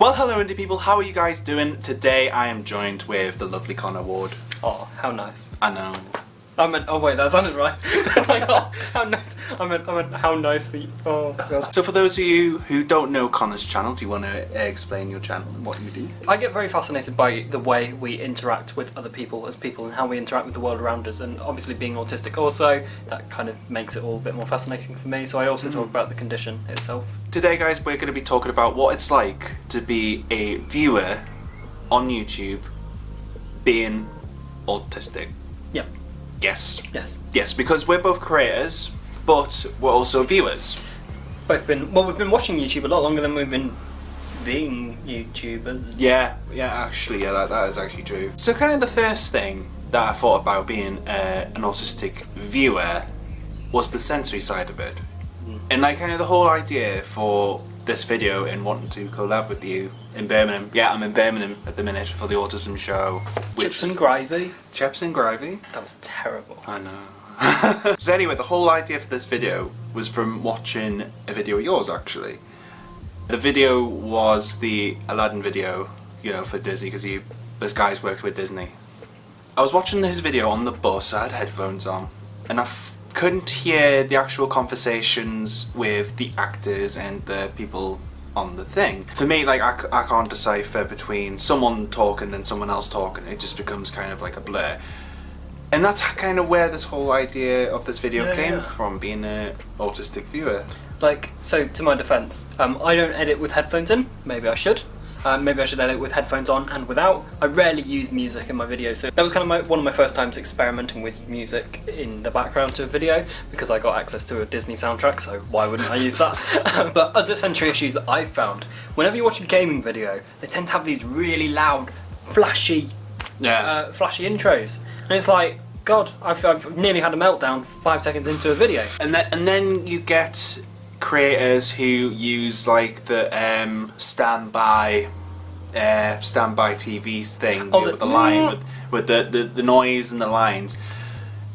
Well, hello indie people, how are you guys doing? Today I am joined with the lovely Connor Ward. Oh, how nice. I know. I meant, oh wait, that sounded right. I was like, oh, how nice. I meant, how nice for you. Oh, God. So for those of you who don't know Connor's channel, do you want to explain your channel and what you do? I get very fascinated by the way we interact with other people as people and how we interact with the world around us, and obviously being autistic also, that kind of makes it all a bit more fascinating for me, so I also talk about the condition itself. Today guys, we're going to be talking about what it's like to be a viewer on YouTube being autistic. Yeah. Yes. Yes. Yes, because we're both creators, but we're also viewers. We've been watching YouTube a lot longer than we've been being YouTubers. Yeah, actually, that is actually true. So kind of the first thing that I thought about being an autistic viewer was the sensory side of it. And like kind of the whole idea for this video and wanting to collab with you in Birmingham. Yeah, I'm in Birmingham at the minute for the autism show. Chips and gravy. Chips and gravy. That was terrible. I know. So anyway, the whole idea for this video was from watching a video of yours actually. The video was the Aladdin video, you know, for Disney, because this guy's working with Disney. I was watching his video on the bus, I had headphones on, and I couldn't hear the actual conversations with the actors and the people on the thing. For me, like, I can't decipher between someone talking and someone else talking. It just becomes kind of like a blur. And that's kind of where this whole idea of this video came from, being an autistic viewer. Like, so to my defence, I don't edit with headphones in. Maybe I should. Maybe I should edit with headphones on and without. I rarely use music in my videos, so that was kind of one of my first times experimenting with music in the background to a video, because I got access to a Disney soundtrack, so why wouldn't I use that? But other sensory issues that I've found, whenever you watch a gaming video, they tend to have these really loud, flashy intros, and it's like, God, I've nearly had a meltdown 5 seconds into a video. And then you get creators who use like the standby TV thing, with the line with the noise and the lines.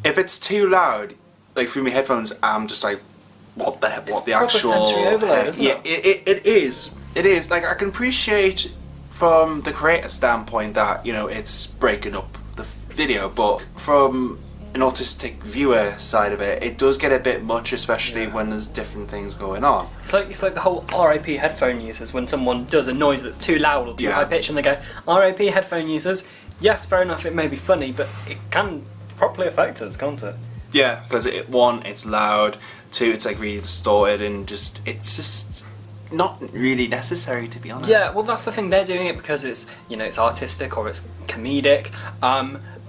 If it's too loud, like through my headphones, I'm just like, what the actual sensory overload, isn't it? It is. Like, I can appreciate from the creator standpoint that, you know, it's breaking up the video, but from an autistic viewer side of it, it does get a bit much, especially when there's different things going on. It's like the whole RIP headphone users. When someone does a noise that's too loud or too high pitched, and they go, RIP headphone users. Yes, fair enough, it may be funny, but it can properly affect us, can't it? Yeah, because one, it's loud. Two, it's like really distorted, and it's just not really necessary, to be honest. Yeah, well, that's the thing. They're doing it because it's, you know, it's artistic or it's comedic.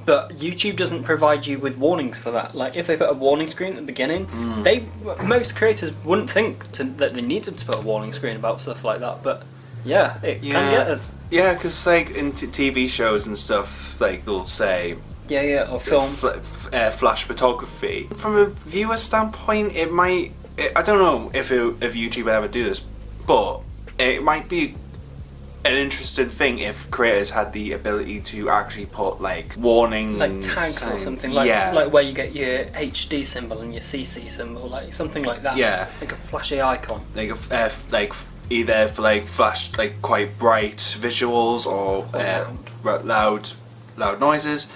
But YouTube doesn't provide you with warnings for that. Like, if they put a warning screen at the beginning, most creators wouldn't think that they needed to put a warning screen about stuff like that. But yeah, it can get us. Yeah, because like in TV shows and stuff, like they'll say or films, flash photography. From a viewer standpoint, it might. I don't know if YouTube would ever do this, but it might be an interesting thing if creators had the ability to actually put like warning, like tags or something, like where you get your HD symbol and your CC symbol, like something like that. Yeah, like a flashy icon. Like either for like flash, like quite bright visuals or loud noises.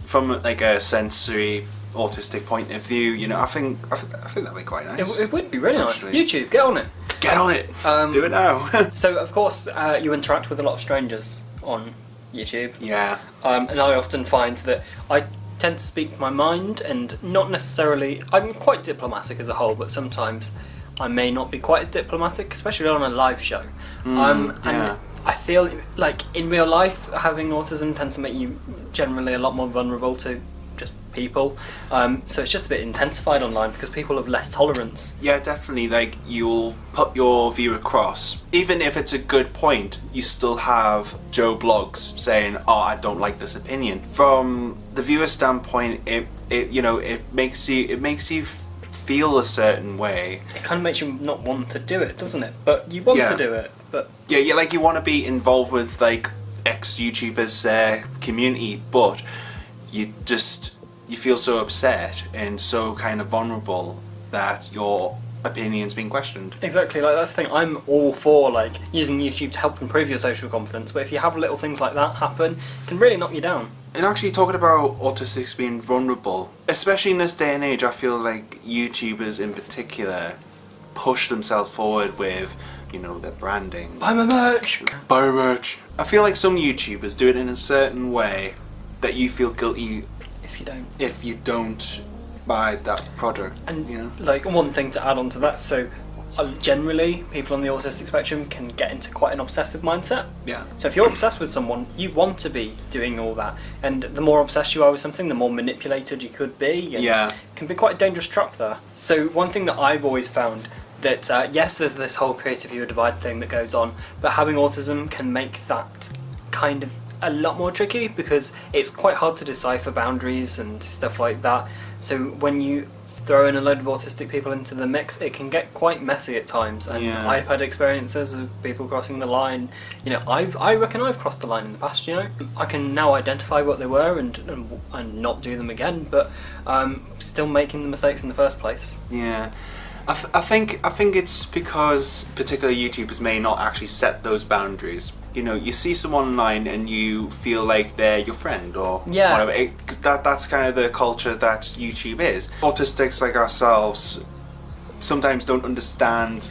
From like a sensory autistic point of view, you know, I think that'd be quite nice. It would be really nice. YouTube, get on it. Get on it. Do it now. So of course you interact with a lot of strangers on YouTube. Yeah. And I often find that I tend to speak my mind, and not necessarily. I'm quite diplomatic as a whole, but sometimes I may not be quite as diplomatic, especially on a live show. And I feel like in real life, having autism tends to make you generally a lot more vulnerable to just people. So it's just a bit intensified online because people have less tolerance. Yeah, definitely. Like, you'll put your view across. Even if it's a good point, you still have Joe Blogs saying, "Oh, I don't like this opinion." From the viewer standpoint, it makes you feel a certain way. It kind of makes you not want to do it, doesn't it? But you want to do it. But yeah, like you want to be involved with like ex-YouTubers' community, but you feel so upset and so kind of vulnerable that you're opinions being questioned. Exactly, like that's the thing. I'm all for like using YouTube to help improve your social confidence, but if you have little things like that happen, it can really knock you down. And actually talking about autistics being vulnerable, especially in this day and age, I feel like YouTubers in particular push themselves forward with, you know, their branding. Buy my merch! Buy my merch! I feel like some YouTubers do it in a certain way that you feel guilty if you don't buy that product. And you know? like one thing to add on to that, so generally people on the autistic spectrum can get into quite an obsessive mindset. Yeah. So if you're obsessed with someone, you want to be doing all that, and the more obsessed you are with something, the more manipulated you could be, and yeah. it can be quite a dangerous trap there. So one thing that I've always found that yes, there's this whole creative viewer divide thing that goes on, but having autism can make that kind of a lot more tricky, because it's quite hard to decipher boundaries and stuff like that. So when you throw in a load of autistic people into the mix, it can get quite messy at times. And yeah. I've had experiences of people crossing the line. You know, I reckon I've crossed the line in the past. You know, I can now identify what they were and not do them again, but still making the mistakes in the first place. Yeah. I think it's because particular YouTubers may not actually set those boundaries. You know, you see someone online and you feel like they're your friend or whatever, because that's kind of the culture that YouTube is. Autistics like ourselves sometimes don't understand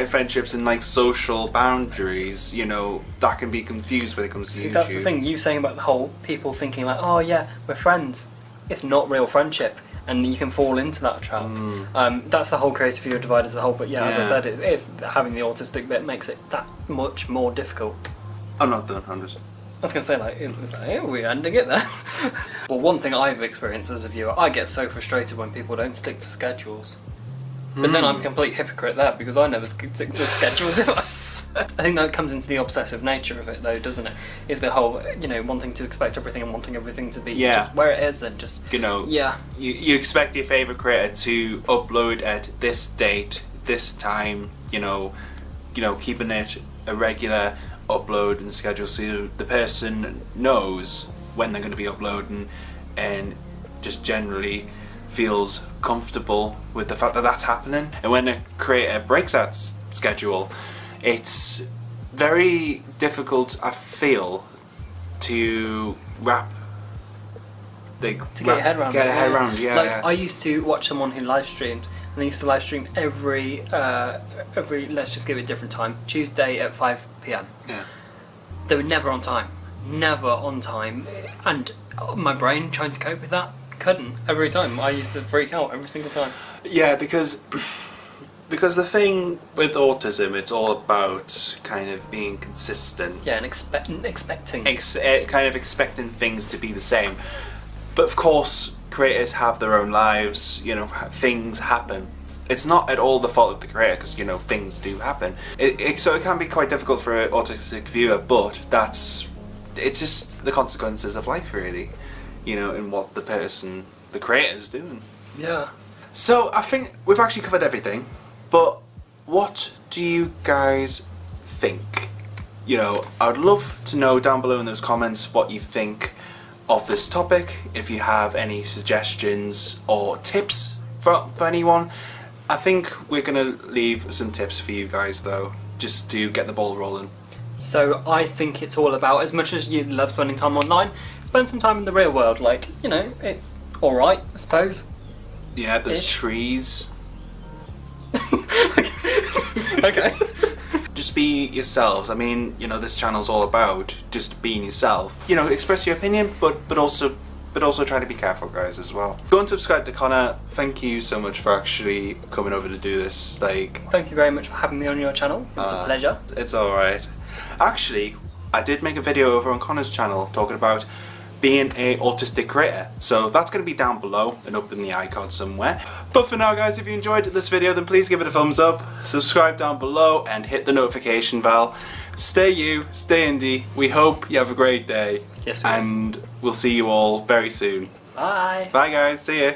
friendships and like social boundaries. You know, that can be confused when it comes to YouTube. See, that's the thing. You saying about the whole people thinking like, oh yeah, we're friends. It's not real friendship. And you can fall into that trap. That's the whole creative viewer divide as a whole. But yeah, as I said, it's having the autistic bit makes it that much more difficult. I'm not done. I'm just. I was going to say, like, hey, we're ending it there. Well, one thing I've experienced as a viewer, I get so frustrated when people don't stick to schedules. But then I'm a complete hypocrite there, because I never stick to schedules. I think that comes into the obsessive nature of it, though, doesn't it? Is the whole, you know, wanting to expect everything and wanting everything to be just where it is and just... You know, you expect your favourite creator to upload at this date, this time, you know, keeping it a regular upload and schedule so the person knows when they're going to be uploading and just generally feels comfortable with the fact that that's happening. And when a creator breaks that schedule, it's very difficult, I feel, to get your head around. I used to watch someone who live streamed, and they used to live stream every let's just give it a different time, Tuesday at 5 p.m. Yeah. They were never on time, and my brain trying to cope with that couldn't. Every time I used to freak out every single time. Yeah, because the thing with autism, it's all about kind of being consistent. Yeah, and expecting. Kind of expecting things to be the same. But of course, creators have their own lives, you know, things happen. It's not at all the fault of the creator, because, you know, things do happen. So it can be quite difficult for an autistic viewer, but it's just the consequences of life, really. You know, in what the creator's doing. Yeah. So I think we've actually covered everything, but what do you guys think? You know, I'd love to know down below in those comments what you think of this topic. If you have any suggestions or tips for anyone. I think we're going to leave some tips for you guys though, just to get the ball rolling. So I think it's all about, as much as you love spending time online, spend some time in the real world. Like, you know, it's alright, I suppose. Yeah, there's trees. Okay. Just be yourselves. I mean, you know, this channel's all about just being yourself. You know, express your opinion, but also try to be careful, guys, as well. Go and subscribe to Connor. Thank you so much for actually coming over to do this. Like, thank you very much for having me on your channel. It was a pleasure. It's alright. Actually, I did make a video over on Connor's channel talking about being a autistic creator, so that's going to be down below and up in the iCard somewhere. But for now, guys, if you enjoyed this video, then please give it a thumbs up, subscribe down below, and hit the notification bell. Stay you, stay indie. We hope you have a great day. Yes, we do. And we'll see you all very soon. Bye. Bye, guys. See ya.